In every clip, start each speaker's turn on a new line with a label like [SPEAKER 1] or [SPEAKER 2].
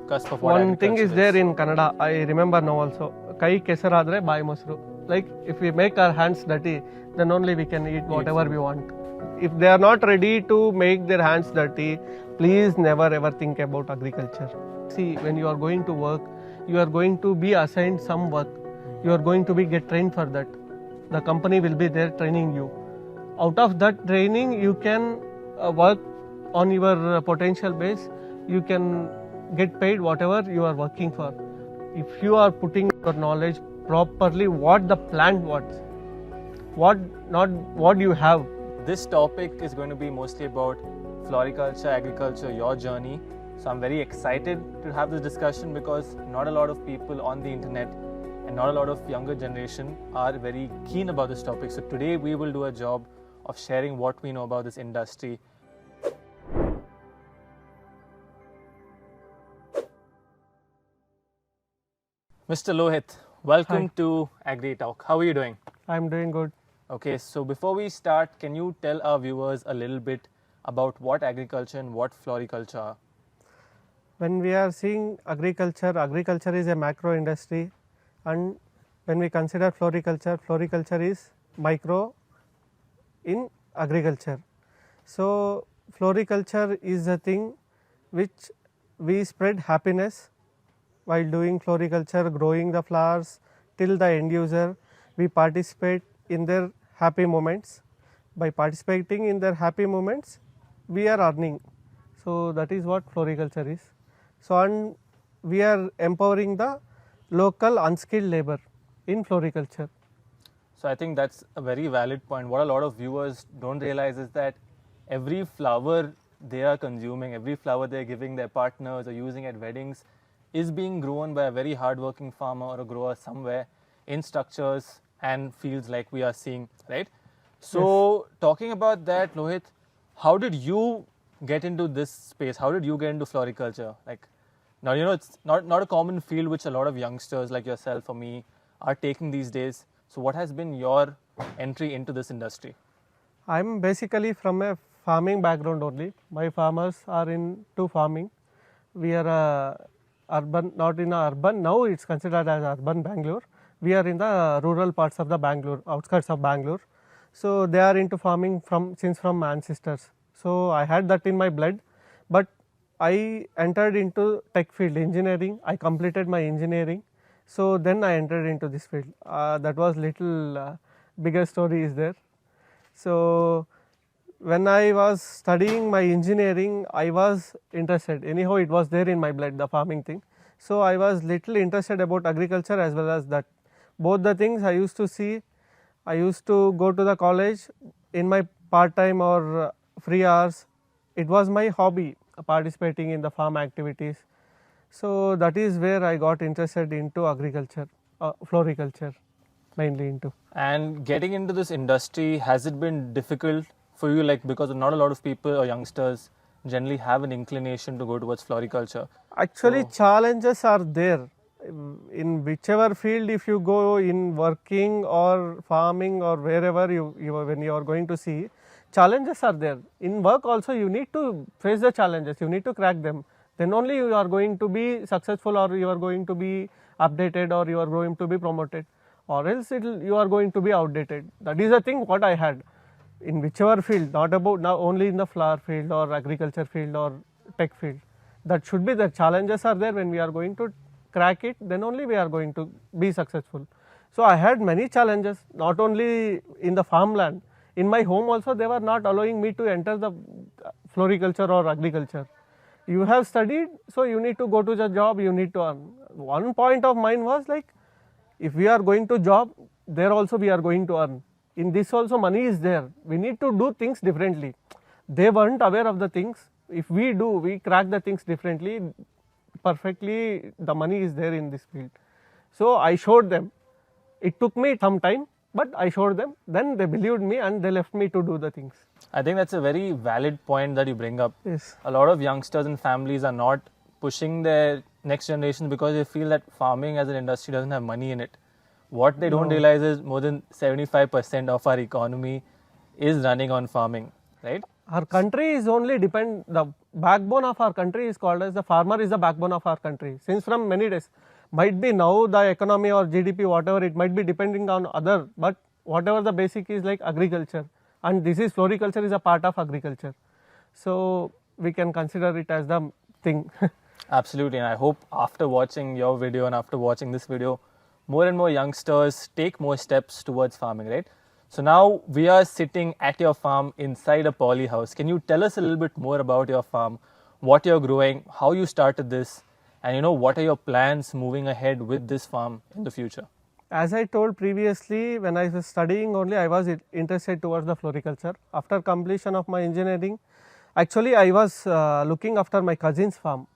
[SPEAKER 1] cusp of what
[SPEAKER 2] One thing
[SPEAKER 1] agriculture
[SPEAKER 2] is there in Kannada, I remember now also. Kai kesaradre bai mosru. Like if we make our hands dirty, then only we can eat whatever we want. If they are not ready to make their hands dirty, please never ever think about agriculture. See, when you are going to work, you are going to be assigned some work. You are going to be get trained for that. The company will be there training you. Out of that training, you can work on your potential base. You can get paid whatever you are working for. If you are putting your knowledge properly, what the plant wants, what not what you have.
[SPEAKER 1] This topic is going to be mostly about floriculture, agriculture, your journey. So I'm very excited to have this discussion because not a lot of people on the internet and not a lot of younger generation are very keen about this topic. So today we will do a job of sharing what we know about this industry. Mr. Lohith, welcome to AgriTalk. How are you doing?
[SPEAKER 2] I'm doing good.
[SPEAKER 1] Okay, so before we start, can you tell our viewers a little bit about what agriculture and what floriculture are?
[SPEAKER 2] When we are seeing agriculture, agriculture is a macro industry, and when we consider floriculture, floriculture is micro in agriculture. So floriculture is the thing which we spread happiness while doing floriculture, growing the flowers till the end user. We participate in their happy moments. By participating in their happy moments, we are earning. So that is what floriculture is. So and we are empowering the local unskilled labor in floriculture.
[SPEAKER 1] So I think that's a very valid point. What a lot of viewers don't realize is that every flower they are consuming, every flower they are giving their partners or using at weddings is being grown by a very hardworking farmer or a grower somewhere in structures and fields like we are seeing, right? So talking about that, Lohith, how did you get into this space? How did you get into floriculture? Like, now you know it's not a common field which a lot of youngsters like yourself or me are taking these days. So what has been your entry into this industry?
[SPEAKER 2] I'm basically from a farming background only. My farmers are into farming. We are urban, not in a urban, now it's considered as urban Bangalore. We are in the rural parts of the Bangalore, outskirts of Bangalore. So they are into farming since from ancestors. So I had that in my blood, but I entered into tech field, engineering. I completed my engineering. So then I entered into this field. That was little bigger story is there. So when I was studying my engineering, I was interested. Anyhow, it was there in my blood, the farming thing. So I was little interested about agriculture as well as that. Both the things I used to see. I used to go to the college in my part-time or free hours. It was my hobby, participating in the farm activities. So that is where I got interested into agriculture, floriculture mainly into.
[SPEAKER 1] And getting into this industry, has it been difficult for you, like because not a lot of people or youngsters generally have an inclination to go towards floriculture?
[SPEAKER 2] Actually, challenges are there. In whichever field, if you go in working or farming or wherever when you are going to see, challenges are there. In work also, you need to face the challenges. You need to crack them. Then only you are going to be successful, or you are going to be updated, or you are going to be promoted, or else you are going to be outdated. That is the thing what I had. In whichever field, not only in the flower field or agriculture field or tech field. That should be the challenges are there. When we are going to crack it, then only we are going to be successful. So I had many challenges, not only in the farmland. In my home also, they were not allowing me to enter the floriculture or agriculture. You have studied, so you need to go to the job, you need to earn. One point of mine was like, if we are going to job, there also we are going to earn. In this also money is there. We need to do things differently. They weren't aware of the things. If we do, we crack the things differently, perfectly, the money is there in this field. So I showed them. It took me some time, but I showed them. Then they believed me and they left me to do the things.
[SPEAKER 1] I think that's a very valid point that you bring up.
[SPEAKER 2] Yes.
[SPEAKER 1] A lot of youngsters and families are not pushing their next generation because they feel that farming as an industry doesn't have money in it. What they don't realize is more than 75% of our economy is running on farming, right?
[SPEAKER 2] Our country is only the backbone of our country is called as the farmer is the backbone of our country. Since from many days, might be now the economy or GDP, whatever it might be depending on other, but whatever the basic is like agriculture, and this is floriculture is a part of agriculture. So we can consider it as the thing.
[SPEAKER 1] Absolutely, and I hope after watching your video and after watching this video, more and more youngsters take more steps towards farming, right? So now we are sitting at your farm inside a polyhouse. Can you tell us a little bit more about your farm, what you're growing, how you started this, and what are your plans moving ahead with this farm in the future?
[SPEAKER 2] As I told previously, when I was studying only, I was interested towards the floriculture. After completion of my engineering, actually I was looking after my cousin's farm.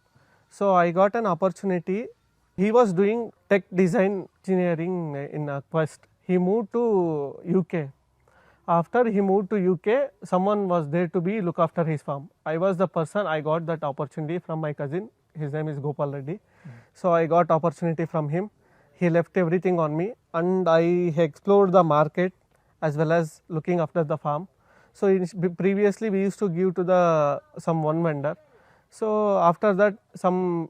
[SPEAKER 2] So I got an opportunity. He was doing tech design engineering in Quest. He moved to UK. After he moved to UK, someone was there to be look after his farm. I was the person, I got that opportunity from my cousin. His name is Gopal Reddy. So I got opportunity from him. He left everything on me, and I explored the market as well as looking after the farm. So previously we used to give to some one vendor. So after that some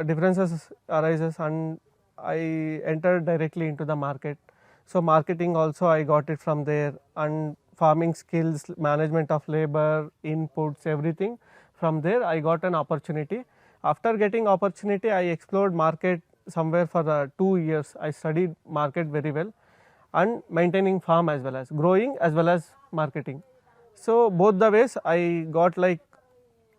[SPEAKER 2] differences arises and I entered directly into the market. So marketing also I got it from there, and farming skills, management of labor, inputs, everything from there I got an opportunity. After getting opportunity, I explored market somewhere for 2 years. I studied market very well and maintaining farm as well as growing as well as marketing. So both the ways I got like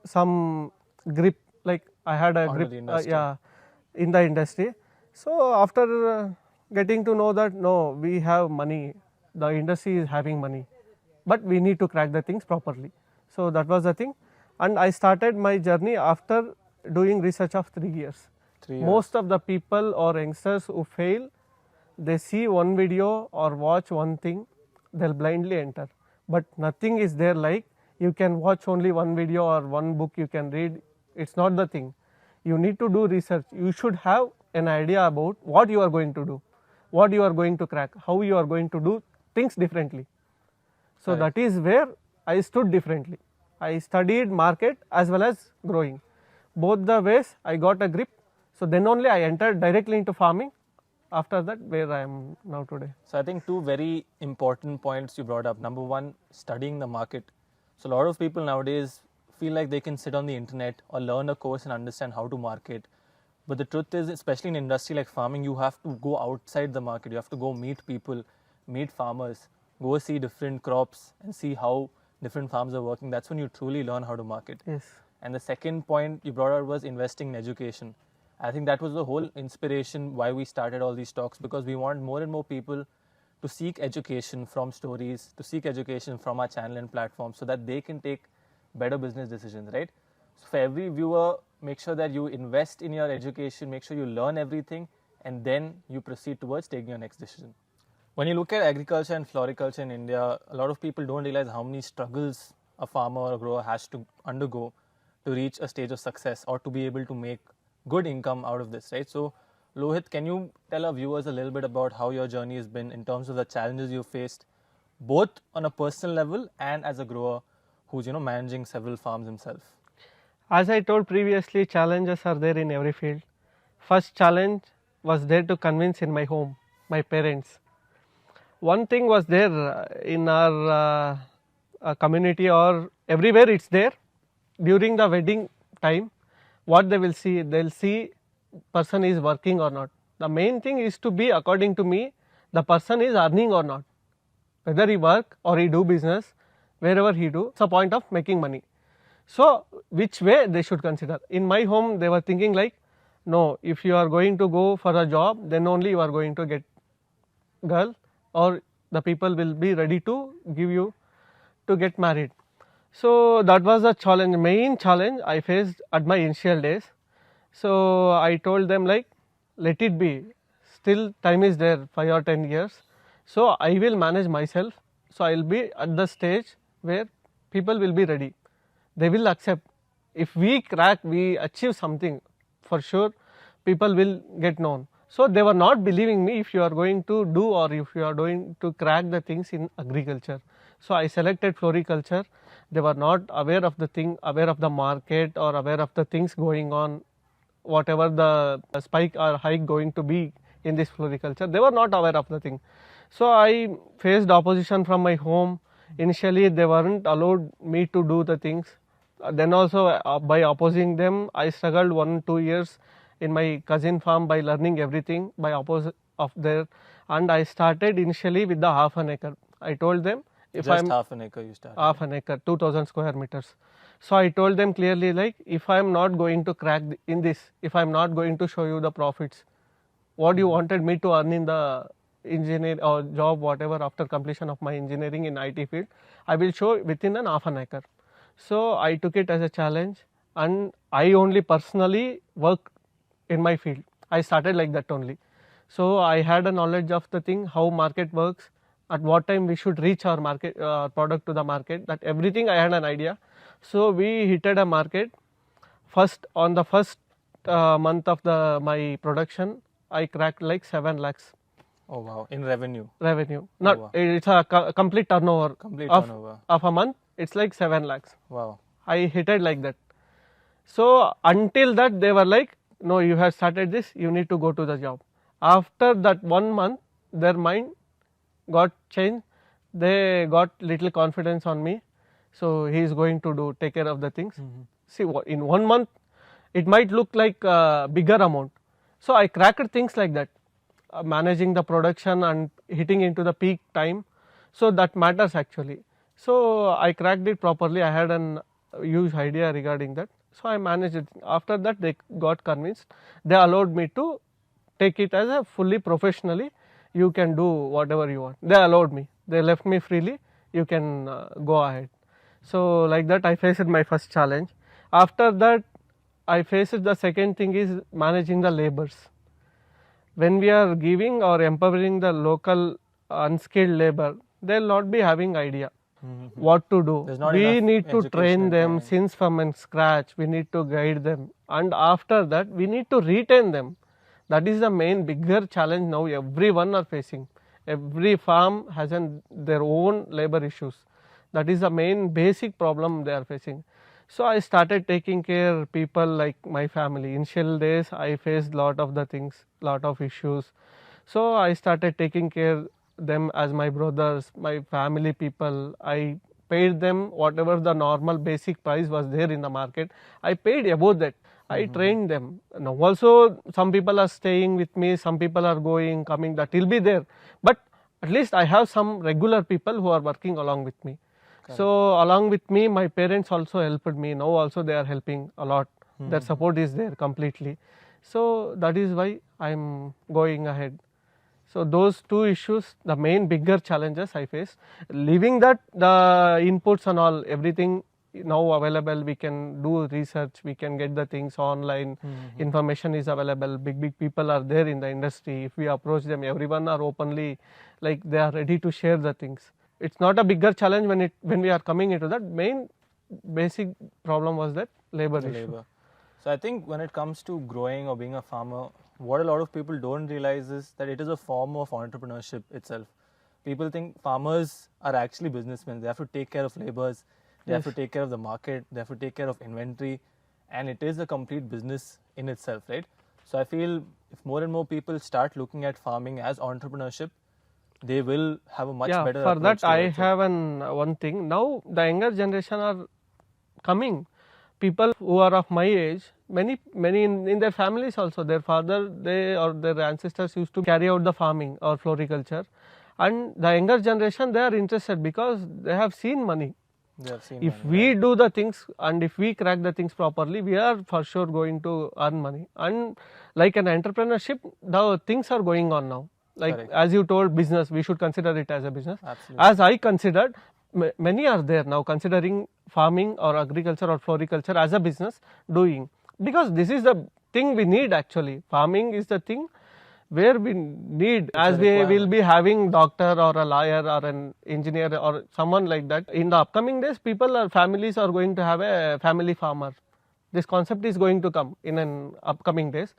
[SPEAKER 2] some grip, like I had a grip in the industry. So after getting to know that no, we have money, the industry is having money, but we need to crack the things properly. So that was the thing, and I started my journey after doing research of 3 years.
[SPEAKER 1] 3 years.
[SPEAKER 2] Most of the people or youngsters who fail, they see one video or watch one thing, they'll blindly enter. But nothing is there like you can watch only one video or one book you can read. It's not the thing. You need to do research. You should have an idea about what you are going to do, what you are going to crack, how you are going to do things differently. So that is where I stood differently. I studied market as well as growing. Both the ways I got a grip. So then only I entered directly into farming. After that, where I am now today.
[SPEAKER 1] So I think two very important points you brought up. Number one, studying the market. So a lot of people nowadays feel like they can sit on the internet or learn a course and understand how to market. But the truth is, especially in an industry like farming, you have to go outside the market. You have to go meet people, meet farmers, go see different crops and see how different farms are working. That's when you truly learn how to market.
[SPEAKER 2] Yes.
[SPEAKER 1] And the second point you brought out was investing in education. I think that was the whole inspiration why we started all these talks, because we want more and more people to seek education from stories, to seek education from our channel and platform so that they can take better business decisions, right? So for every viewer, make sure that you invest in your education, make sure you learn everything, and then you proceed towards taking your next decision. When you look at agriculture and floriculture in India, a lot of people don't realize how many struggles a farmer or a grower has to undergo to reach a stage of success or to be able to make good income out of this, right? So Lohith, can you tell our viewers a little bit about how your journey has been in terms of the challenges you faced, both on a personal level and as a grower who's managing several farms himself?
[SPEAKER 2] As I told previously, challenges are there in every field. First challenge was there to convince in my home, my parents. One thing was there in our community or everywhere it's there. During the wedding time, what they will see, they'll see person is working or not. The main thing is to be, according to me, the person is earning or not. Whether he work or he do business, wherever he do, it's a point of making money. So which way they should consider. In my home, they were thinking like, no, if you are going to go for a job, then only you are going to get girl, or the people will be ready to give you to get married. So that was the challenge, main challenge I faced at my initial days. So I told them like, let it be, still time is there, 5 or 10 years. So I will manage myself. So I will be at the stage where people will be ready. They will accept. If we crack, we achieve something, for sure people will get known. So they were not believing me if you are going to do or if you are going to crack the things in agriculture. So I selected floriculture They were not aware of the market or aware of the things going on, whatever the spike or hike going to be in this floriculture. They were not aware of the thing. So I faced opposition from my home. Initially they weren't allowed me to do the things. Then also by opposing them, I struggled 1-2 years in my cousin farm by learning everything by opposite of there, and I started initially with the half an acre. I told them, if
[SPEAKER 1] Just
[SPEAKER 2] I'm
[SPEAKER 1] half an acre you started.
[SPEAKER 2] half an acre, 2000 square meters. So I told them clearly, like, if I am not going to crack in this, if I am not going to show you the profits, what you wanted me to earn in the engineer or job, whatever, after completion of my engineering in IT field, I will show within an half an acre. So I took it as a challenge, and I only personally work in my field. I started like that only. So I had a knowledge of the thing, how market works, at what time we should reach our market product to the market, that everything I had an idea. So we hit a market. On the first month of my production, I cracked like 7 lakhs.
[SPEAKER 1] Oh wow, in revenue.
[SPEAKER 2] Not,
[SPEAKER 1] wow.
[SPEAKER 2] It's a complete turnover.
[SPEAKER 1] Turnover.
[SPEAKER 2] Of a month, it's like 7 lakhs.
[SPEAKER 1] Wow.
[SPEAKER 2] I hit it like that. So until that they were like, no, you have started this, you need to go to the job. After that 1 month, their mind got changed. They got little confidence on me. So he is going to take care of the things. See, in 1 month, it might look like a bigger amount. So I cracked things like that, managing the production and hitting into the peak time. So that matters actually. So I cracked it properly. I had a huge idea regarding that. So I managed it. After that, they got convinced. They allowed me to take it as a fully professionally. You can do whatever you want. They allowed me. They left me freely. You can go ahead. So like that, I faced my first challenge. After that, I faced the second thing is managing the labors. When we are giving or empowering the local unskilled labor, they will not be having idea what to do. We need to train them since from scratch. We need to guide them, and after that we need to retain them. That is the main bigger challenge now everyone are facing. Every farm has their own labor issues. That is the main basic problem they are facing. So I started taking care of people like my family. Initial days I faced lot of the things, lot of issues. So I started taking care them as my brothers, my family people. I paid them whatever the normal basic price was there in the market. I paid above that. I trained them. Now also some people are staying with me, some people are going, coming, that will be there. But at least I have some regular people who are working along with me. So along with me, my parents also helped me. Now also they are helping a lot. Their support is there completely. So that is why I am going ahead. So those two issues, the main bigger challenges I face. Leaving that, the inputs and all, everything now available. We can do research, we can get the things online. Information is available. Big people are there in the industry. If we approach them, everyone are openly, like they are ready to share the things. It's not a bigger challenge when we are coming into that. Main basic problem was that labor issue.
[SPEAKER 1] So I think when it comes to growing or being a farmer, what a lot of people don't realize is that it is a form of entrepreneurship itself. People think farmers are actually businessmen. They have to take care of laborers, they have to take care of the market, they have to take care of inventory, and it is a complete business in itself, right? So I feel if more and more people start looking at farming as entrepreneurship, they will have a much better approach.
[SPEAKER 2] For that, I have one thing. Now the younger generation are coming. People who are of my age, many in their families also, their father, or their ancestors used to carry out the farming or floriculture, and the younger generation, they are interested because they have seen money. If we do the things and if we crack the things properly, we are for sure going to earn money. And like an entrepreneurship, the things are going on now. Like as you told, business, we should consider it as a business.
[SPEAKER 1] Absolutely.
[SPEAKER 2] As I considered, many are there now considering farming or agriculture or floriculture as a business doing, because this is the thing we need actually. Farming is the thing where we need, as we will be having doctor or a lawyer or an engineer or someone like that. In the upcoming days, families are going to have a family farmer. This concept is going to come in an upcoming days.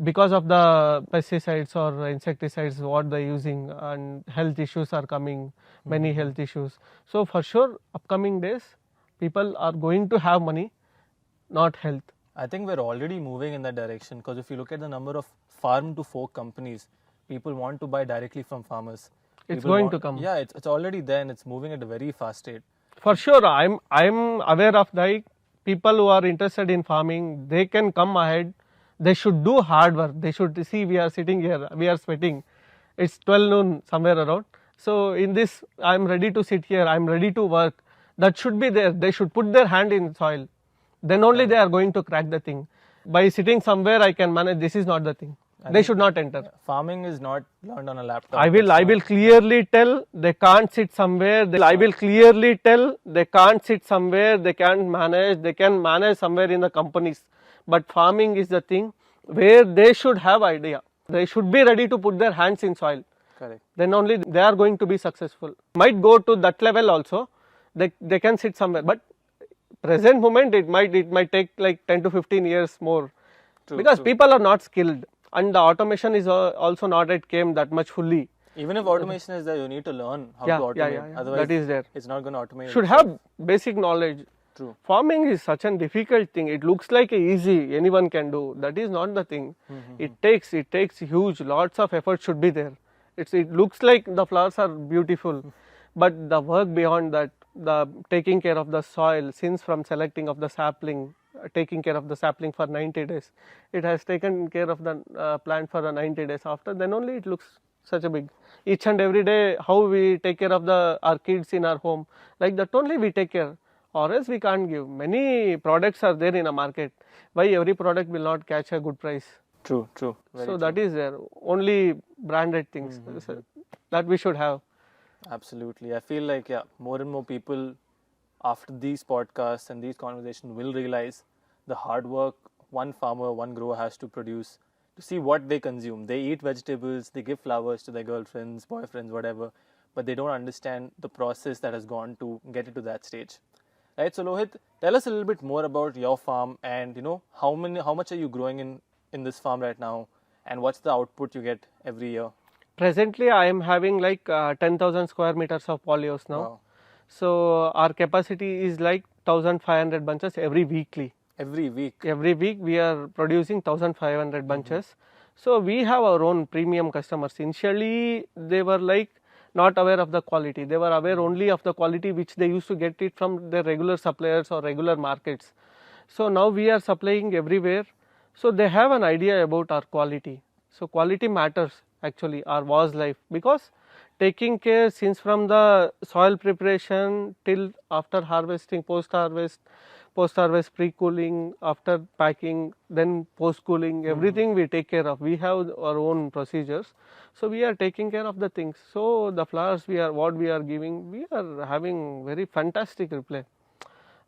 [SPEAKER 2] Because of the pesticides or insecticides what they are using, and health issues are coming, many health issues. So for sure upcoming days People are going to have money, not health.
[SPEAKER 1] I think we're already moving in that direction, because if you look at the number of farm to fork companies, people want to buy directly from farmers.
[SPEAKER 2] It's
[SPEAKER 1] People
[SPEAKER 2] going to come.
[SPEAKER 1] Yeah, it's already there, and it's moving at a very fast rate.
[SPEAKER 2] For sure, I'm aware of that. People who are interested in farming, they can come ahead. They should do hard work. They should see we are sitting here, we are sweating. It's 12 noon somewhere around. So in this, I'm ready to sit here. I'm ready to work. That should be there. They should put their hand in soil. Then only they are going to crack the thing. By sitting somewhere, I can manage. This is not the thing. They should not enter.
[SPEAKER 1] Farming is not learned on a laptop.
[SPEAKER 2] I will clearly tell they can't sit somewhere. I will clearly tell they can't sit somewhere. They can't manage. They can manage somewhere in the companies. But farming is the thing where they should have idea. They should be ready to put their hands in soil.
[SPEAKER 1] Correct.
[SPEAKER 2] Then only they are going to be successful. Might go to that level also. They can sit somewhere. But present moment it might take like 10 to 15 years more. Because people are not skilled. And the automation is also not yet came that much fully.
[SPEAKER 1] Even if automation is there, you need to learn how to automate. Otherwise,
[SPEAKER 2] that is there.
[SPEAKER 1] It's not going to automate.
[SPEAKER 2] Should have basic knowledge.
[SPEAKER 1] True.
[SPEAKER 2] Farming is such a difficult thing. It looks like easy, anyone can do. That is not the thing. It takes huge, lots of effort should be there. It looks like the flowers are beautiful, but the work beyond that, the taking care of the soil, since from selecting of the sapling, taking care of the sapling for 90 days, it has taken care of the plant for the 90 days after, then only it looks such a big. Each and every day, how we take care of our kids in our home, like that only we take care, or else we can't give. Many products are there in a market. Why every product will not catch a good price?
[SPEAKER 1] True.
[SPEAKER 2] So that is there. Only branded things that we should have.
[SPEAKER 1] Absolutely. I feel like more and more people after these podcasts and these conversations will realize the hard work one farmer, one grower has to produce to see what they consume. They eat vegetables, they give flowers to their girlfriends, boyfriends, whatever, but they don't understand the process that has gone to get it to that stage. Right? So Lohith, tell us a little bit more about your farm, and how much are you growing in this farm right now, and what's the output you get every year?
[SPEAKER 2] Presently, I am having like 10,000 square meters of polyhouse now.
[SPEAKER 1] Wow.
[SPEAKER 2] So our capacity is like 1,500 bunches every weekly.
[SPEAKER 1] Every week?
[SPEAKER 2] Every week we are producing 1,500 bunches. So we have our own premium customers. Initially, they were like not aware of the quality. They were aware only of the quality which they used to get it from their regular suppliers or regular markets. So now we are supplying everywhere. So they have an idea about our quality. So quality matters actually, our was life, because taking care since from the soil preparation till after harvesting, post-harvest, pre-cooling, after packing, then post-cooling, everything we take care of. We have our own procedures. So we are taking care of the things. So the flowers what we are giving, we are having very fantastic reply,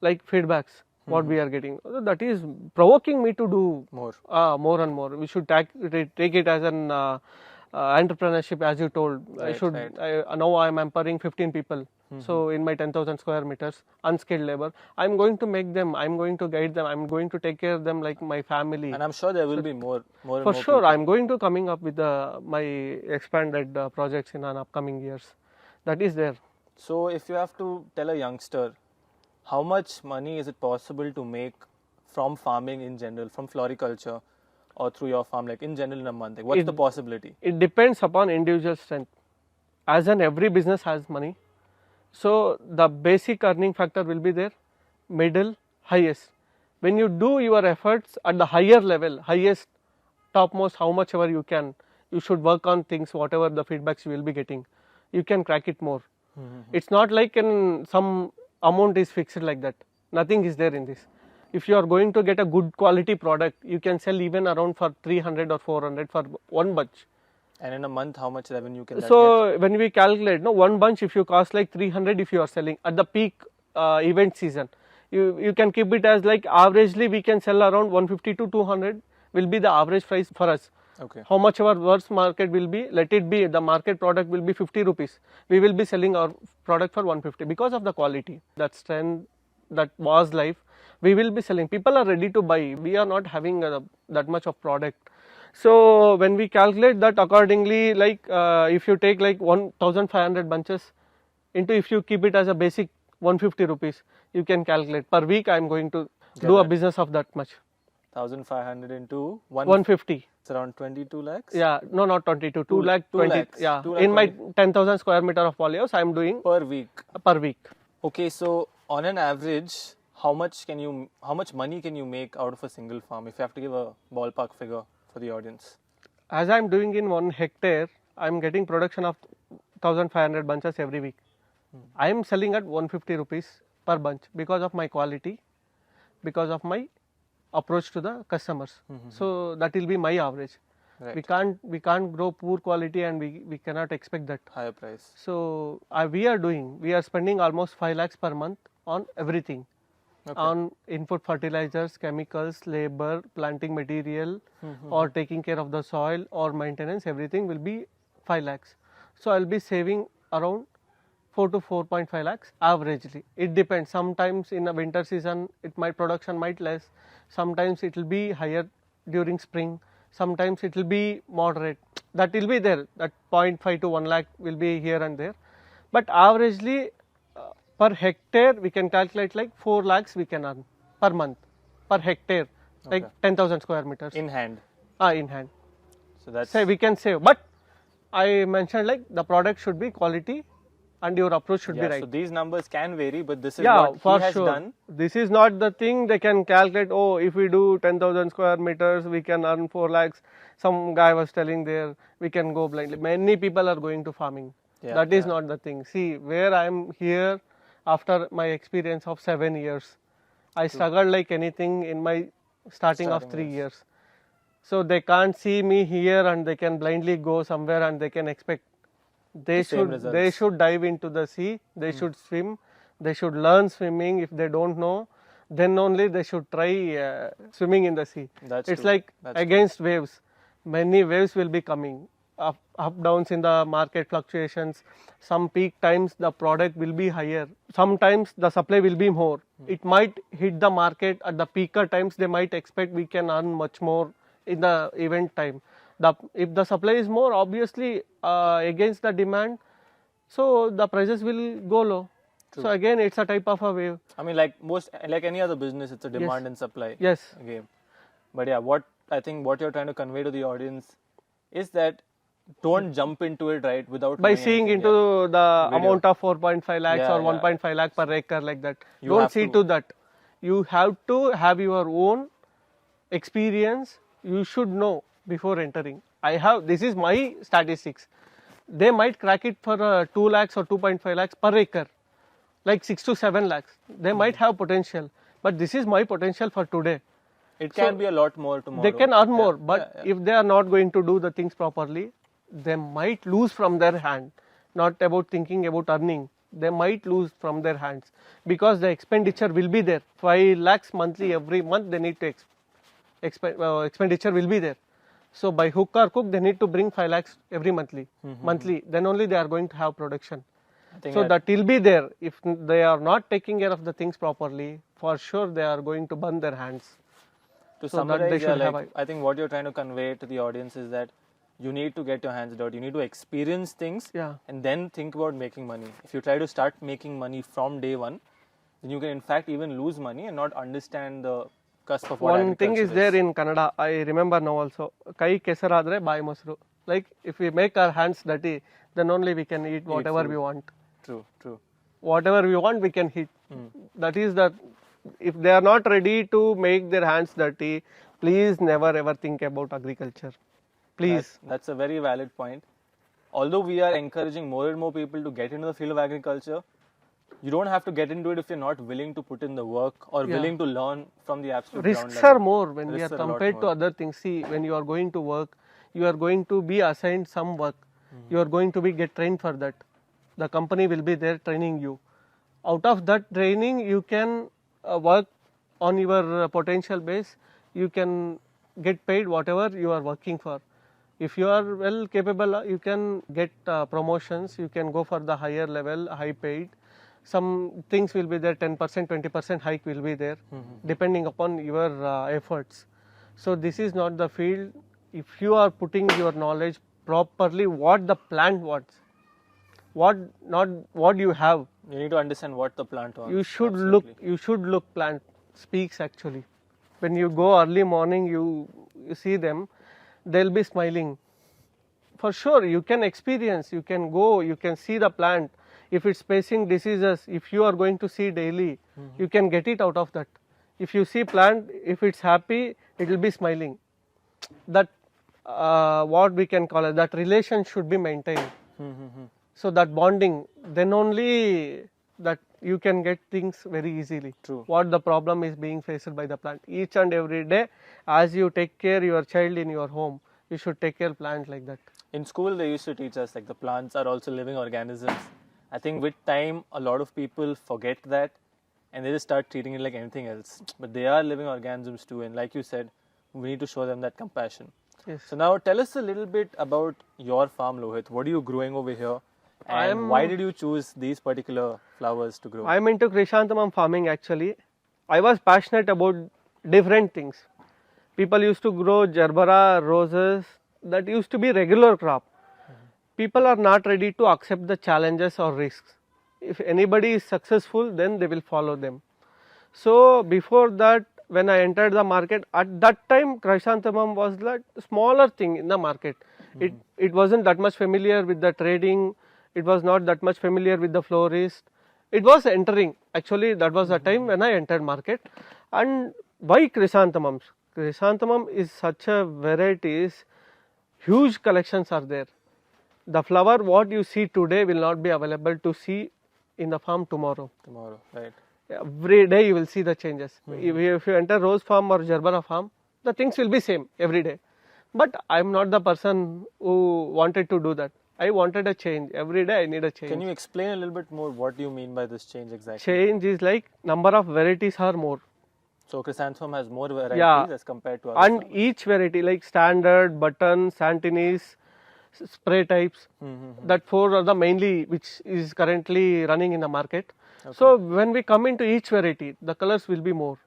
[SPEAKER 2] like feedbacks. What we are getting, that is provoking me to do more and more. We should take it as an entrepreneurship, as you told. Now I am empowering 15 people. So in my 10,000 square meters, unskilled labor, I am going to make them. I am going to guide them. I am going to take care of them like my family.
[SPEAKER 1] And I'm sure there will be more.
[SPEAKER 2] For sure, I am going to coming up with my expanded projects in an upcoming years. That is there.
[SPEAKER 1] So if you have to tell a youngster, how much money is it possible to make from farming in general, from floriculture or through your farm, like in general in a month? Like what's the possibility?
[SPEAKER 2] It depends upon individual strength. As in every business has money. So the basic earning factor will be there, middle, highest. When you do your efforts at the higher level, highest, topmost, how much ever you can, you should work on things, whatever the feedbacks you will be getting. You can crack it more. It's not like some amount is fixed like that. Nothing is there in this. If you are going to get a good quality product, you can sell even around for 300 or 400 for one bunch.
[SPEAKER 1] And in a month, how much revenue can that
[SPEAKER 2] get? When we calculate, one bunch, if you cost like 300, if you are selling at the peak event season, you can keep it as like averagely we can sell around 150 to 200 will be the average price for us.
[SPEAKER 1] Okay.
[SPEAKER 2] How much our worst market will be, let it be, the market product will be 50 rupees. We will be selling our product for 150 because of the quality, that strength, that was life. We will be selling. People are ready to buy. We are not having that much of product. So when we calculate that accordingly, like if you take like 1,500 bunches into, if you keep it as a basic 150 rupees. You can calculate. Per week I am going to do a business of that much.
[SPEAKER 1] 1,500 into
[SPEAKER 2] 150.
[SPEAKER 1] It's around 22 lakhs?
[SPEAKER 2] Yeah, no, not 22, 2 lakh
[SPEAKER 1] 2
[SPEAKER 2] 20.
[SPEAKER 1] lakhs.
[SPEAKER 2] Yeah,
[SPEAKER 1] 2 lakh
[SPEAKER 2] in my
[SPEAKER 1] 20.
[SPEAKER 2] 10,000 square meter of polyhouse, I am doing
[SPEAKER 1] Per week.
[SPEAKER 2] per week.
[SPEAKER 1] Okay, so on an average, how much money can you make out of a single farm? If you have to give a ballpark figure for the audience.
[SPEAKER 2] As I am doing in 1 hectare, I am getting production of 1,500 bunches every week. I am selling at 150 rupees per bunch because of my quality, because of my approach to the customers. So that will be my average.
[SPEAKER 1] Right.
[SPEAKER 2] We can't grow poor quality, and we cannot expect that.
[SPEAKER 1] Higher price.
[SPEAKER 2] So we are spending almost 5 lakhs per month on everything.
[SPEAKER 1] Okay.
[SPEAKER 2] On input fertilizers, chemicals, labor, planting material, or taking care of the soil or maintenance, everything will be 5 lakhs. So I'll be saving around 4 to 4.5 lakhs averagely. It depends. Sometimes in the winter season, production might less. Sometimes it will be higher during spring. Sometimes it will be moderate. That will be there. That 0.5 to 1 lakh will be here and there. But averagely, per hectare, we can calculate like 4 lakhs we can earn per month, per hectare, like 10,000 square meters.
[SPEAKER 1] In hand.
[SPEAKER 2] In hand.
[SPEAKER 1] So that's.
[SPEAKER 2] Say we can save. But I mentioned like the product should be quality and your approach should be right.
[SPEAKER 1] So these numbers can vary, but this is
[SPEAKER 2] Yeah,
[SPEAKER 1] what he has done.
[SPEAKER 2] This is not the thing they can calculate. Oh, if we do 10,000 square meters, we can earn 4 lakhs. Some guy was telling there, we can go blindly. Many people are going to farming. That is not the thing. See, where I am here after my experience of 7 years, I struggled like anything in my starting of 3 years. So they can't see me here and they can blindly go somewhere and they can expect. They should dive into the sea, they should swim, they should learn swimming. If they don't know, then only they should try swimming in the sea. It's like against waves. Many waves will be coming, up downs in the market fluctuations. Some peak times the product will be higher, sometimes the supply will be more. It might hit the market at the peaker times. They might expect we can earn much more in the event time. If the supply is more, obviously against the demand, so the prices will go low. True. So again, it's a type of a wave.
[SPEAKER 1] I mean, like any other business, it's a demand and supply game. But yeah, what you're trying to convey to the audience is that don't jump into it right without
[SPEAKER 2] by seeing into the amount of 4.5 lakhs or 1.5 lakh per acre like that. Don't see to that. You have to have your own experience. You should know before entering. This is my statistics. They might crack it for 2 lakhs or 2.5 lakhs per acre, like 6 to 7 lakhs. They might have potential, but this is my potential for today.
[SPEAKER 1] It can be a lot more tomorrow.
[SPEAKER 2] They can earn more, but if they are not going to do the things properly, they might lose from their hand. Not about thinking about earning. They might lose from their hands because the expenditure will be there. 5 lakhs monthly every month they need to expenditure will be there. So by hook or crook, they need to bring 5 lakhs every monthly. Then only they are going to have production. So that will be there. If they are not taking care of the things properly, for sure they are going to burn their hands.
[SPEAKER 1] To summarize, I think what you're trying to convey to the audience is that you need to get your hands dirty. You need to experience things and then think about making money. If you try to start making money from day one, then you can in fact even lose money and not understand the cusp of what
[SPEAKER 2] One thing is there in Kannada, I remember now also, Kai kesaradre bai mosru. Like if we make our hands dirty, then only we can eat whatever we want.
[SPEAKER 1] True.
[SPEAKER 2] Whatever we want, we can eat. That is that. If they are not ready to make their hands dirty, please never ever think about agriculture. Please.
[SPEAKER 1] That's a very valid point. Although we are encouraging more and more people to get into the field of agriculture, you don't have to get into it if you're not willing to put in the work or willing to learn from the absolute ground level.
[SPEAKER 2] Risks are more when we are compared to other things. See, when you are going to work, you are going to be assigned some work. You are going to get trained for that. The company will be there training you. Out of that training, you can work on your potential base. You can get paid whatever you are working for. If you are well capable, you can get promotions. You can go for the higher level, high paid. Some things will be there, 10%, 20% hike will be there, depending upon your efforts. So this is not the field. If you are putting your knowledge properly, what the plant wants, what you have,
[SPEAKER 1] You need to understand what the plant wants.
[SPEAKER 2] You should
[SPEAKER 1] Absolutely.
[SPEAKER 2] look. You should look. Plant speaks actually. When you go early morning, you see them. They'll be smiling. For sure, you can experience. You can go. You can see the plant. If it's facing diseases, if you are going to see daily, you can get it out of that. If you see plant, if it's happy, it will be smiling. That what we can call it. That relation should be maintained. So that bonding, then only that you can get things very easily.
[SPEAKER 1] True.
[SPEAKER 2] What the problem is being faced by the plant. Each and every day, as you take care your child in your home, you should take care plant like that.
[SPEAKER 1] In school, they used to teach us like the plants are also living organisms. I think with time, a lot of people forget that and they just start treating it like anything else. But they are living organisms too. And like you said, we need to show them that compassion.
[SPEAKER 2] Yes.
[SPEAKER 1] So now tell us a little bit about your farm, Lohith. What are you growing over here? And why did you choose these particular flowers to grow?
[SPEAKER 2] I am into chrysanthemum farming actually. I was passionate about different things. People used to grow gerbera, roses. That used to be regular crop. People are not ready to accept the challenges or risks. If anybody is successful, then they will follow them. So before that, when I entered the market, at that time chrysanthemum was like smaller thing in the market. It wasn't that much familiar with the trading. It was not that much familiar with the florist. It was entering. Actually, that was the time when I entered market. And why chrysanthemums? Chrysanthemum is such a varieties. Huge collections are there. The flower what you see today will not be available to see in the farm tomorrow.
[SPEAKER 1] Tomorrow, right.
[SPEAKER 2] Every day you will see the changes. If you enter rose farm or gerbera farm, the things will be same every day. But I am not the person who wanted to do that. I wanted a change. Every day I need a change.
[SPEAKER 1] Can you explain a little bit more what do you mean by this change exactly?
[SPEAKER 2] Change is like number of varieties are more.
[SPEAKER 1] So chrysanthemum has more varieties as compared to other
[SPEAKER 2] And
[SPEAKER 1] flowers.
[SPEAKER 2] each variety like standard, button, santinis, spray types, that four are the mainly which is currently running in the market. So when we come into each variety, the colors will be more.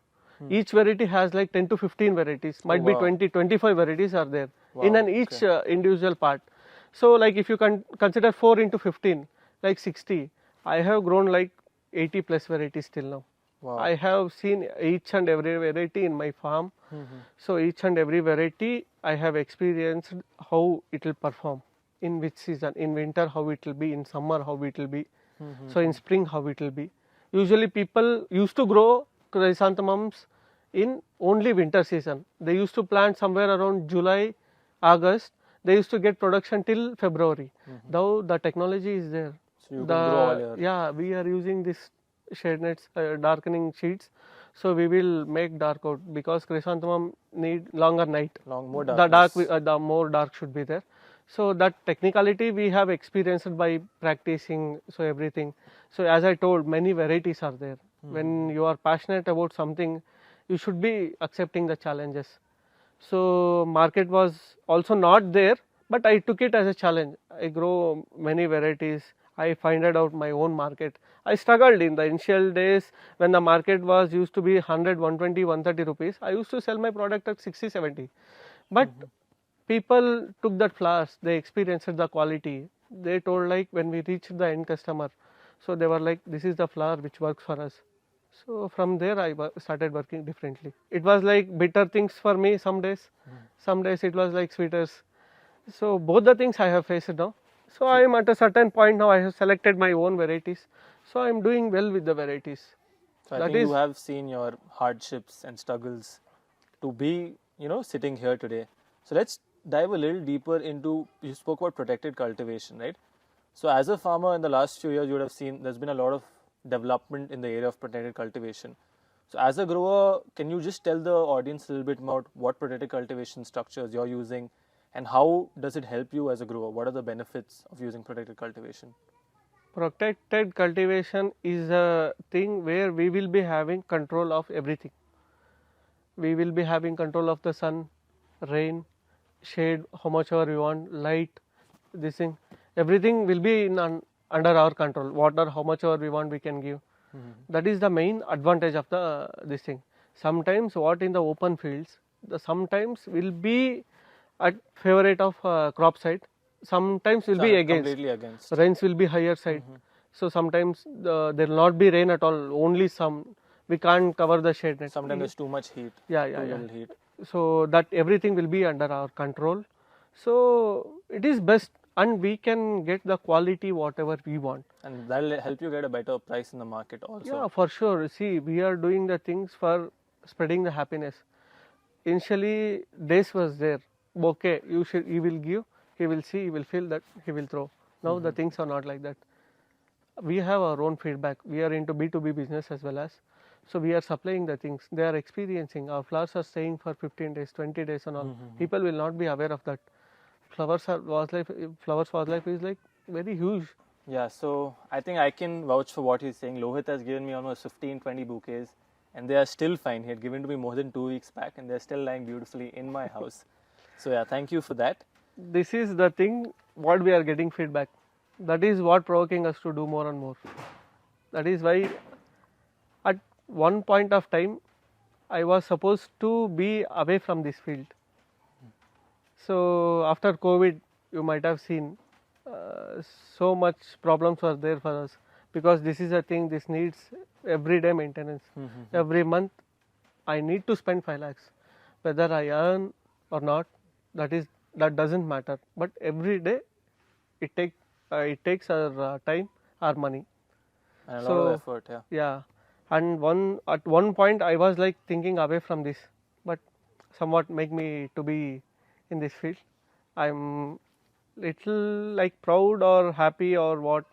[SPEAKER 2] Each variety has like 10 to 15 varieties, might be 20, 25 varieties are there in an each individual part. So like if you can consider 4 into 15, like 60, I have grown like 80 plus varieties till now.
[SPEAKER 1] Wow.
[SPEAKER 2] I have seen each and every variety in my farm. So each and every variety I have experienced how it will perform, in which season, in winter how it will be, in summer how it will be, so in spring how it will be. Usually people used to grow chrysanthemums in only winter season. They used to plant somewhere around July, August. They used to get production till February. Now the technology is there.
[SPEAKER 1] So you can grow all year.
[SPEAKER 2] Yeah, we are using this shade nets, darkening sheets. So we will make dark out because chrysanthemum need longer night.
[SPEAKER 1] More
[SPEAKER 2] The
[SPEAKER 1] darkness.
[SPEAKER 2] the more dark should be there. So that technicality we have experienced by practicing. So everything. So as I told, many varieties are there. When you are passionate about something, you should be accepting the challenges. So market was also not there, but I took it as a challenge. I grow many varieties. I find out my own market. I struggled in the initial days when the market was used to be 100, 120, 130 rupees. I used to sell my product at 60, 70. But people took that flowers. They experienced the quality. They told like when we reached the end customer. So they were like, this is the flower which works for us. So from there I started working differently. It was like bitter things for me some days. Some days it was like sweeters. So both the things I have faced now. So I am at a certain point now I have selected my own varieties. So I am doing well with the varieties.
[SPEAKER 1] So I think you have seen your hardships and struggles to be, sitting here today. So let's dive a little deeper into, you spoke about protected cultivation, right? So as a farmer in the last few years, you would have seen there's been a lot of development in the area of protected cultivation. So as a grower, can you just tell the audience a little bit about what protected cultivation structures you're using and how does it help you as a grower? What are the benefits of using protected cultivation?
[SPEAKER 2] Protected cultivation is a thing where we will be having control of everything. We will be having control of the sun, rain, shade, how much ever we want, light, this thing. Everything will be under our control. Water, how much ever we want, we can give. That is the main advantage of this thing. Sometimes what in the open fields, sometimes will be at favorite of crop side. Sometimes will be against.
[SPEAKER 1] Completely against.
[SPEAKER 2] Rains will be higher side. So sometimes there will not be rain at all, only some. We can't cover the shade net.
[SPEAKER 1] Sometimes there's too much heat.
[SPEAKER 2] Yeah,
[SPEAKER 1] too
[SPEAKER 2] yeah, yeah.
[SPEAKER 1] little heat.
[SPEAKER 2] So that everything will be under our control. So it is best, and we can get the quality whatever we want.
[SPEAKER 1] And that'll help you get a better price in the market also.
[SPEAKER 2] Yeah, for sure. See, we are doing the things for spreading the happiness. Initially, this was there. Okay, he will give, he will see, he will feel that, he will throw. Now the things are not like that. We have our own feedback. We are into B2B business as well as. So we are supplying the things. They are experiencing. Our flowers are staying for 15 days, 20 days and all. People will not be aware of that. Flowers wildlife is like very huge.
[SPEAKER 1] Yeah, so I think I can vouch for what he's saying. Lohith has given me almost 15-20 bouquets and they are still fine. He had given to me more than 2 weeks back and they're still lying beautifully in my house. So yeah, thank you for that.
[SPEAKER 2] This is the thing what we are getting feedback. That is what provoking us to do more and more. That is why at one point of time I was supposed to be away from this field. So after COVID, you might have seen so much problems were there for us, because this is a thing, this needs everyday maintenance. Every month I need to spend 5 lakhs, whether I earn or not, that doesn't matter. But every day it takes our time, our money,
[SPEAKER 1] and a lot of effort.
[SPEAKER 2] Yeah, and at one point I was like thinking away from this, but somewhat make me to be in this field. I'm little like proud or happy or what.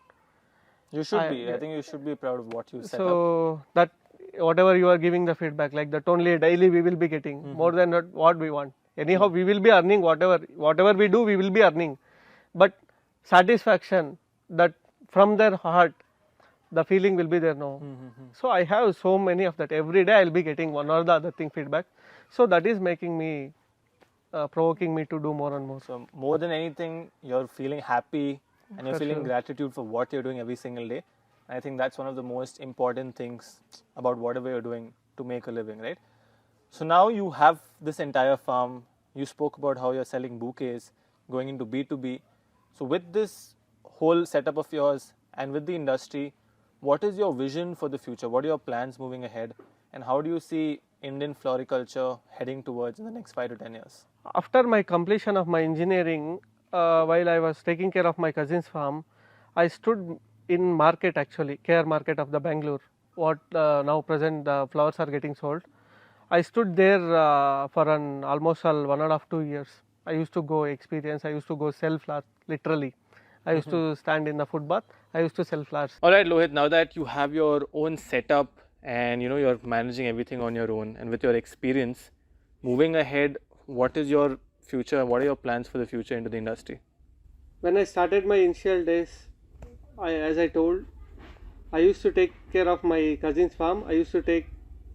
[SPEAKER 1] You should be. I think you should be proud of what you set up.
[SPEAKER 2] So that whatever you are giving the feedback, like that only daily we will be getting more than what we want. Anyhow, we will be earning whatever we do, we will be earning. But satisfaction that from their heart, the feeling will be there now. So I have so many of that. Every day I will be getting one or the other thing feedback. So that is making me, provoking me to do more and more.
[SPEAKER 1] So more than anything, you're feeling happy and you're feeling gratitude for what you're doing every single day. And I think that's one of the most important things about whatever you're doing to make a living, right? So now you have this entire farm. You spoke about how you're selling bouquets, going into B2B. So with this whole setup of yours and with the industry, what is your vision for the future? What are your plans moving ahead? And how do you see Indian floriculture heading towards in the next 5 to 10 years?
[SPEAKER 2] After my completion of my engineering, while I was taking care of my cousin's farm, I stood in market, actually, care market of the Bangalore, what now present the flowers are getting sold. I stood there for almost 1.5 to 2 years. I used to go experience, I used to go sell flowers, literally. I used to stand in the footbath, I used to sell flowers.
[SPEAKER 1] Alright Lohith, now that you have your own setup and you're managing everything on your own, and with your experience, moving ahead, what is your future? What are your plans for the future into the industry?
[SPEAKER 2] When I started my initial days, as I told, I used to take care of my cousin's farm. I used to take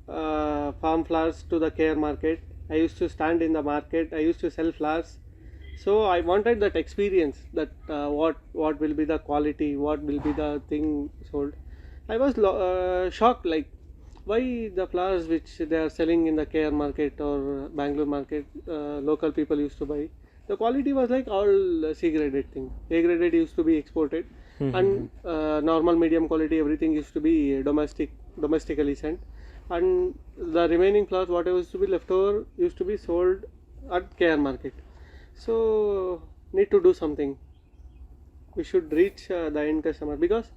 [SPEAKER 2] farm flowers to the care market. I used to stand in the market. I used to sell flowers. So I wanted that experience, that what will be the quality, what will be the thing sold. I was shocked, like why the flowers which they are selling in the care market or Bangalore market, local people used to buy. The quality was like all C graded thing. A graded used to be exported, and normal medium quality everything used to be domestically sent, and the remaining flowers whatever used to be left over used to be sold at care market. So need to do something. We should reach the end customer, because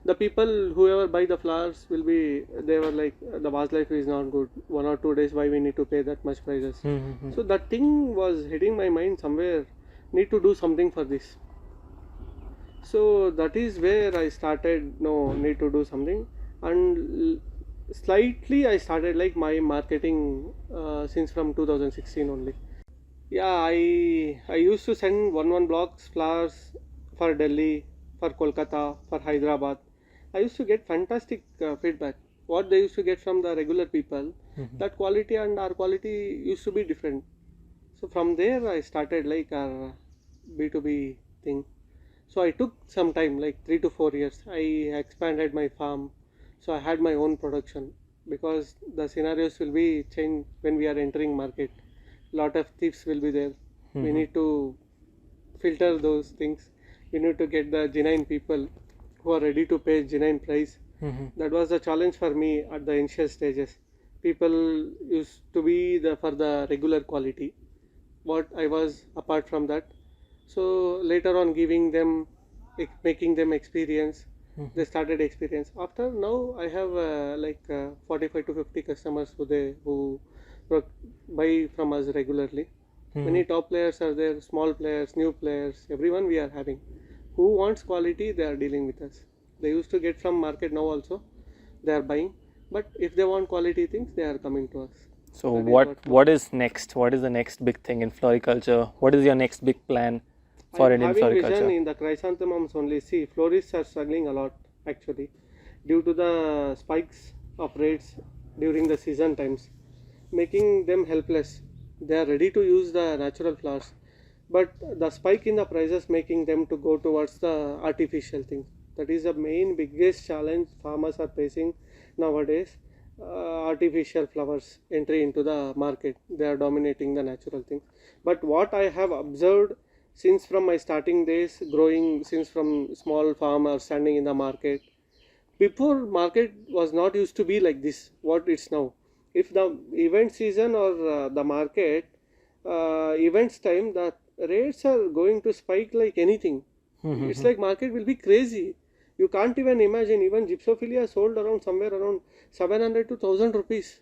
[SPEAKER 2] the people whoever buy the flowers will be, they were like, the wildlife is not good, 1 or 2 days why we need to pay that much prices. So that thing was hitting my mind somewhere, need to do something for this. So that is where I started, no, need to do something, and slightly I started like my marketing since from 2016 only. Yeah, I used to send one blocks flowers for Delhi, for Kolkata, for Hyderabad. I used to get fantastic feedback. What they used to get from the regular people, that quality and our quality used to be different. So from there I started like our B2B thing. So I took some time, like 3 to 4 years. I expanded my farm. So I had my own production, because the scenarios will be changed when we are entering market. Lot of thieves will be there. We need to filter those things. We need to get the genuine people who are ready to pay genuine price. That was the challenge for me at the initial stages. People used to be for the regular quality, what I was apart from that. So later on giving them, making them experience, they started experience. After now I have 45 to 50 customers who buy from us regularly. Many top players are there, small players, new players, everyone we are having. Who wants quality, they are dealing with us. They used to get from market, now also they are buying, but if they want quality things, they are coming to us.
[SPEAKER 1] So what is next? What is the next big thing in floriculture? What is your next big plan for Indian
[SPEAKER 2] having vision
[SPEAKER 1] floriculture?
[SPEAKER 2] in the chrysanthemums only. See, florists are struggling a lot actually due to the spikes of rates during the season times, making them helpless. They are ready to use the natural flowers, but the spike in the prices making them to go towards the artificial things. That is the main biggest challenge farmers are facing nowadays. Artificial flowers entry into the market, they are dominating the natural things. But what I have observed since from my starting days, growing since from small farmer standing in the market, before market was not used to be like this what it's now. If the event season or the market events time, the rates are going to spike like anything. It's like market will be crazy. You can't even imagine. Even gypsophilia sold around somewhere around 700 to 1000 rupees.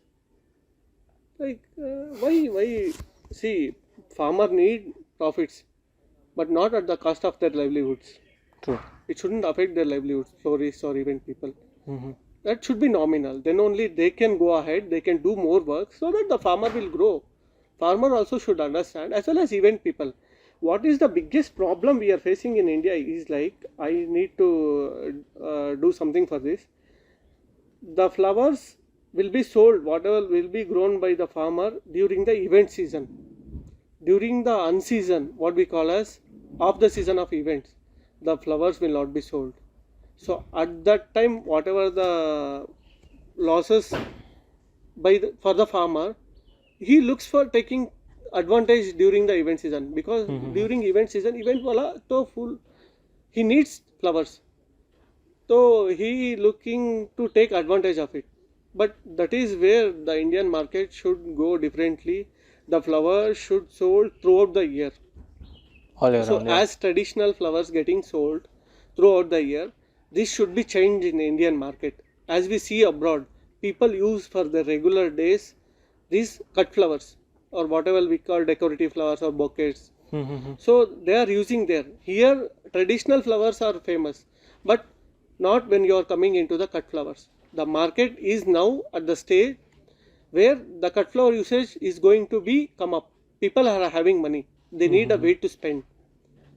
[SPEAKER 2] Like why? See, farmer need profits, but not at the cost of their livelihoods.
[SPEAKER 1] True.
[SPEAKER 2] It shouldn't affect their livelihoods, florists or even people. That should be nominal. Then only they can go ahead, they can do more work so that the farmer will grow. Farmer also should understand, as well as event people. What is the biggest problem we are facing in India is like, I need to do something for this. The flowers will be sold, whatever will be grown by the farmer during the event season. During the unseason, what we call as off the season of events, the flowers will not be sold. So at that time, whatever the losses for the farmer, he looks for taking advantage during the event season, because during event season, event wala to full, he needs flowers, so he looking to take advantage of it. But that is where the Indian market should go differently. The flowers should sold throughout the year.
[SPEAKER 1] All year
[SPEAKER 2] So
[SPEAKER 1] round, yeah.
[SPEAKER 2] as traditional flowers getting sold throughout the year, this should be changed in Indian market. As we see abroad, people use for the regular days these cut flowers or whatever we call decorative flowers or bouquets. So they are using there. Here traditional flowers are famous, but not when you are coming into the cut flowers. The market is now at the stage where the cut flower usage is going to be come up. People are having money. They need a way to spend.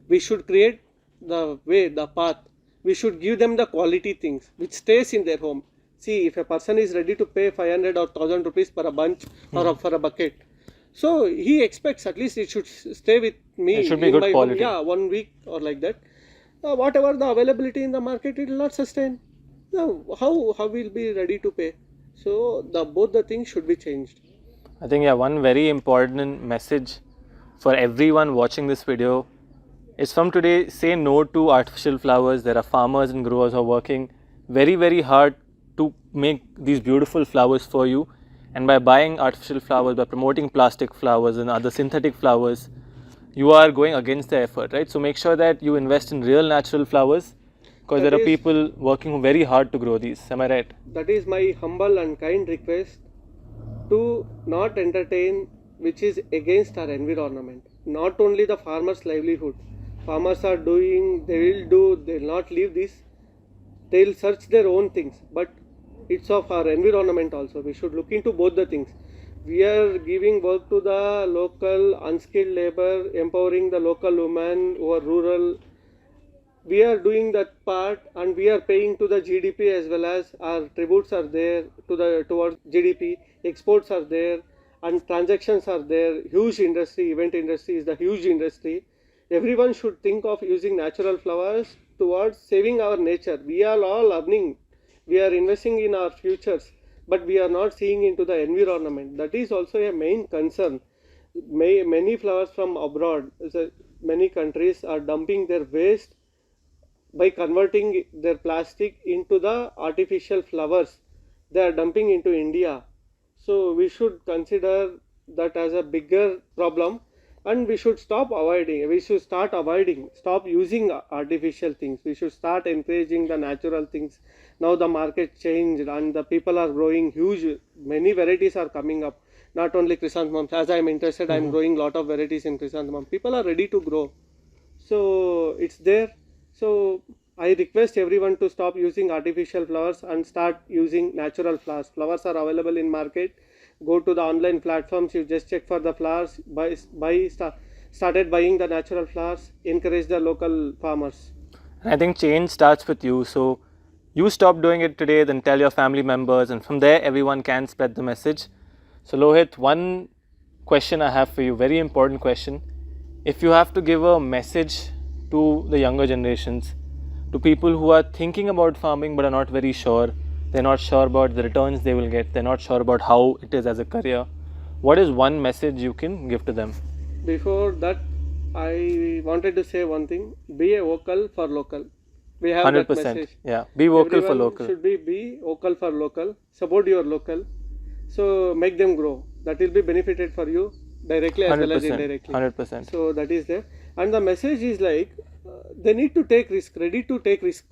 [SPEAKER 2] We should create the way, the path. We should give them the quality things which stays in their home. See, if a person is ready to pay 500 or 1000 rupees for a bunch or for a bucket, so he expects at least it should stay with me.
[SPEAKER 1] It should be
[SPEAKER 2] in
[SPEAKER 1] good
[SPEAKER 2] my
[SPEAKER 1] quality.
[SPEAKER 2] home, 1 week or like that. Whatever the availability in the market, it will not sustain. Now, how will be ready to pay? So both the things should be changed.
[SPEAKER 1] I think, yeah, one very important message for everyone watching this video is from today: say no to artificial flowers. There are farmers and growers who are working very hard to make these beautiful flowers for you, and by buying artificial flowers, by promoting plastic flowers and other synthetic flowers, you are going against the effort, right? So make sure that you invest in real natural flowers, because there are people working very hard to grow these. Am I right?
[SPEAKER 2] That is my humble and kind request, to not entertain which is against our environment. Not only the farmers' livelihood. Farmers are doing, they will not leave this. They will search their own things, but it's of our environment also. We should look into both the things. We are giving work to the local unskilled labor, empowering the local women who are rural. We are doing that part, and we are paying to the GDP, as well as our tributes are there towards GDP. Exports are there, and transactions are there. Huge industry, event industry is the huge industry. Everyone should think of using natural flowers towards saving our nature. We are all earning. We are investing in our futures, but we are not seeing into the environment. That is also a main concern. Many flowers from abroad, many countries are dumping their waste by converting their plastic into the artificial flowers they are dumping into India. So we should consider that as a bigger problem, and we should stop using artificial things. We should start encouraging the natural things. Now the market changed and the people are growing huge, many varieties are coming up, not only chrysanthemums. As I am interested, I am growing lot of varieties in chrysanthemum. People are ready to grow, so it's there. So I request everyone to stop using artificial flowers and start using natural flowers. Flowers are available in market. Go to the online platforms, you just check for the flowers, started buying the natural flowers, encourage the local farmers.
[SPEAKER 1] And I think change starts with you. So you stop doing it today, then tell your family members, and from there everyone can spread the message. So Lohith, one question I have for you, very important question. If you have to give a message to the younger generations, to people who are thinking about farming but are not very sure, they're not sure about the returns they will get, they're not sure about how it is as a career, what is one message you can give to them?
[SPEAKER 2] Before that, I wanted to say one thing: be a vocal for local. We have
[SPEAKER 1] 100%,
[SPEAKER 2] that message.
[SPEAKER 1] Yeah, be vocal
[SPEAKER 2] Everyone
[SPEAKER 1] for local.
[SPEAKER 2] Should be vocal for local. Support your local. So make them grow. That will be benefited for you directly as well as indirectly.
[SPEAKER 1] 100%.
[SPEAKER 2] So that is there. And the message is like they need to take risk, ready to take risk.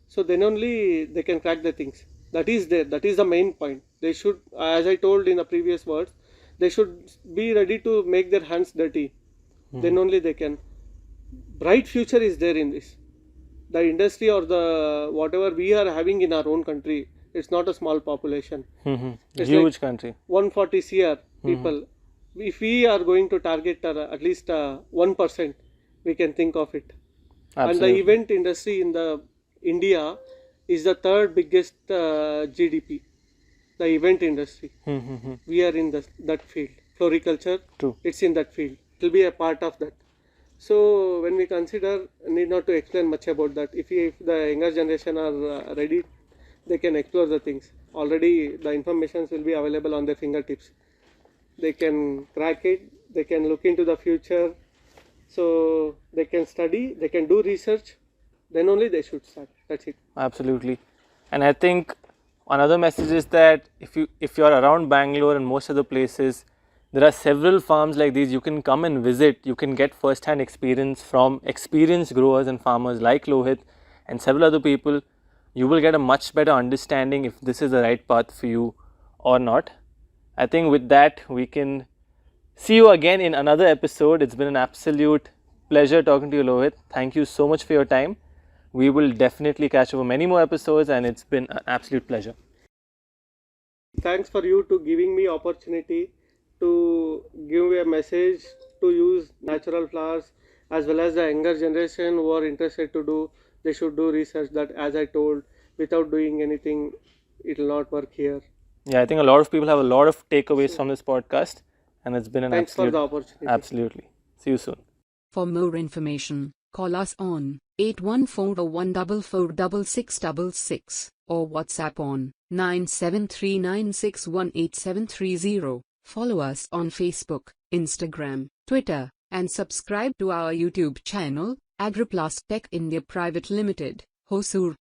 [SPEAKER 2] So then only they can crack the things. That is there. That is the main point. They should, as I told in the previous words, they should be ready to make their hands dirty. Then only they can. Bright future is there in this. The industry or the whatever we are having in our own country, it's not a small population. It's
[SPEAKER 1] Huge
[SPEAKER 2] like
[SPEAKER 1] country.
[SPEAKER 2] 140 CR people. If we are going to target at least 1%, we can think of it.
[SPEAKER 1] Absolutely.
[SPEAKER 2] And the event industry in the India is the third biggest GDP. The event industry. We are in that field. Floriculture.
[SPEAKER 1] True.
[SPEAKER 2] It's in that field. It will be a part of that. So when we consider, need not to explain much about that. If the younger generation are ready, they can explore the things. Already the informations will be available on their fingertips. They can crack it. They can look into the future. So they can study. They can do research. Then only they should start. That's it.
[SPEAKER 1] Absolutely. And I think another message is that if you're around Bangalore and most other places, there are several farms like these. You can come and visit. You can get first-hand experience from experienced growers and farmers like Lohith and several other people. You will get a much better understanding if this is the right path for you or not. I think with that, we can see you again in another episode. It's been an absolute pleasure talking to you, Lohith. Thank you so much for your time. We will definitely catch up for many more episodes, and it's been an absolute pleasure.
[SPEAKER 2] Thanks for you to giving me opportunity to give a message to use natural flowers, as well as the younger generation who are interested to do. They should do research. That, as I told, without doing anything, it will not work here.
[SPEAKER 1] Yeah, I think a lot of people have a lot of takeaways from this podcast, and it's been an
[SPEAKER 2] Thanks
[SPEAKER 1] absolute.
[SPEAKER 2] for the opportunity.
[SPEAKER 1] Absolutely. See you soon.
[SPEAKER 3] For more information, call us on 8140144666 or WhatsApp on 9739618730. Follow us on Facebook, Instagram, Twitter, and subscribe to our YouTube channel, Agriplast Tech India Private Limited, Hosur.